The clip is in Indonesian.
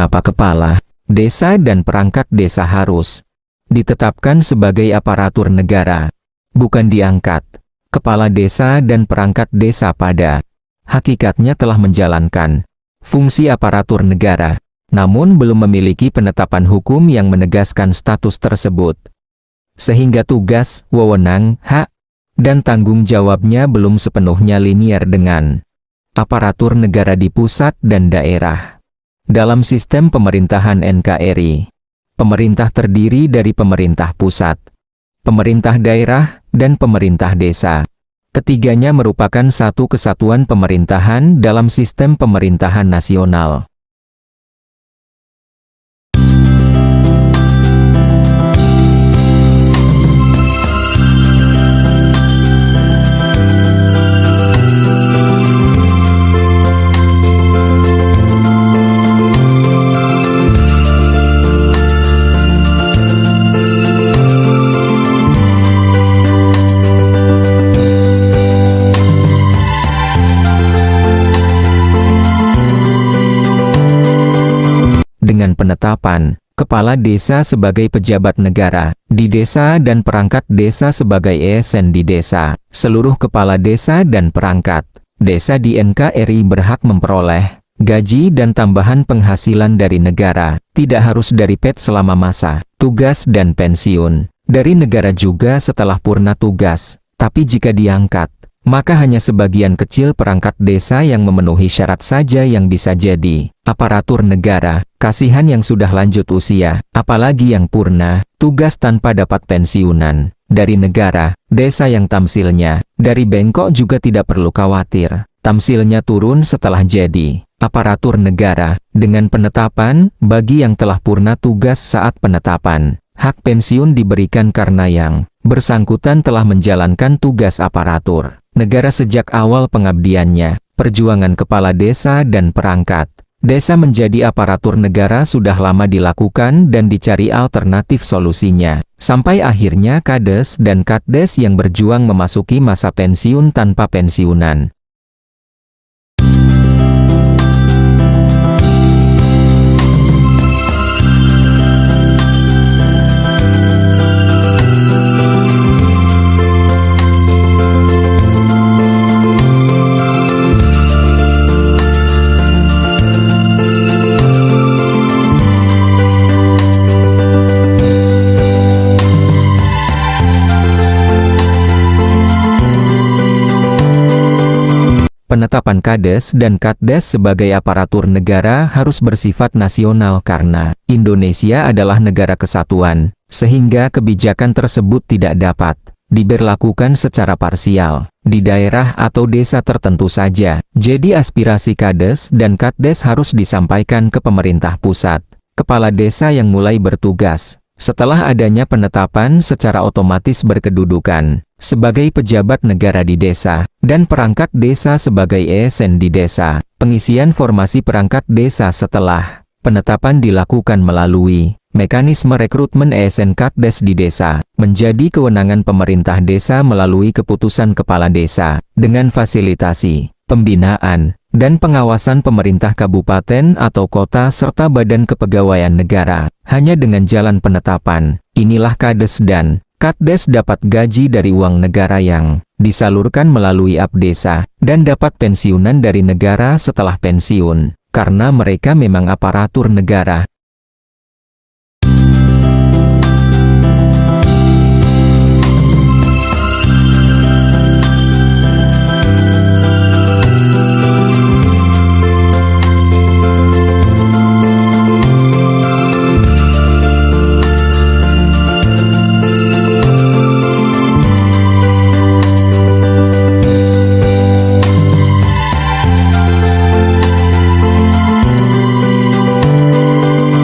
mengapa kepala desa dan perangkat desa harus ditetapkan sebagai aparatur negara, bukan diangkat. Kepala desa dan perangkat desa pada hakikatnya telah menjalankan fungsi aparatur negara, namun belum memiliki penetapan hukum yang menegaskan status tersebut. Sehingga tugas, wewenang, hak, dan tanggung jawabnya belum sepenuhnya linier dengan aparatur negara di pusat dan daerah. Dalam sistem pemerintahan NKRI, pemerintah terdiri dari pemerintah pusat, pemerintah daerah, dan pemerintah desa. Ketiganya merupakan satu kesatuan pemerintahan dalam sistem pemerintahan nasional. Dengan penetapan kepala desa sebagai pejabat negara di desa dan perangkat desa sebagai ASN di desa, seluruh kepala desa dan perangkat desa di NKRI berhak memperoleh gaji dan tambahan penghasilan dari negara, tidak harus dari PET selama masa tugas dan pensiun dari negara juga setelah purna tugas. Tapi jika diangkat, maka hanya sebagian kecil perangkat desa yang memenuhi syarat saja yang bisa jadi aparatur negara. Kasihan yang sudah lanjut usia, apalagi yang purna tugas tanpa dapat pensiunan dari negara. Desa yang tamsilnya dari bengkok juga tidak perlu khawatir, tamsilnya turun setelah jadi aparatur negara. Dengan penetapan, bagi yang telah purna tugas saat penetapan, hak pensiun diberikan karena yang bersangkutan telah menjalankan tugas aparatur negara sejak awal pengabdiannya. Perjuangan kepala desa dan perangkat desa menjadi aparatur negara sudah lama dilakukan dan dicari alternatif solusinya, sampai akhirnya Kades dan Katdes yang berjuang memasuki masa pensiun tanpa pensiunan. Penetapan Kades dan Katdes sebagai aparatur negara harus bersifat nasional karena Indonesia adalah negara kesatuan, sehingga kebijakan tersebut tidak dapat diberlakukan secara parsial di daerah atau desa tertentu saja. Jadi aspirasi Kades dan Katdes harus disampaikan ke pemerintah pusat. Kepala desa yang mulai bertugas setelah adanya penetapan secara otomatis berkedudukan sebagai pejabat negara di desa, dan perangkat desa sebagai ASN di desa. Pengisian formasi perangkat desa setelah penetapan dilakukan melalui mekanisme rekrutmen ASN Katdes di desa, menjadi kewenangan pemerintah desa melalui keputusan kepala desa, dengan fasilitasi, pembinaan, dan pengawasan pemerintah kabupaten atau kota serta badan kepegawaian negara. Hanya dengan jalan penetapan, inilah Kades dan Katdes dapat gaji dari uang negara yang disalurkan melalui Apdesa, dan dapat pensiunan dari negara setelah pensiun, karena mereka memang aparatur negara.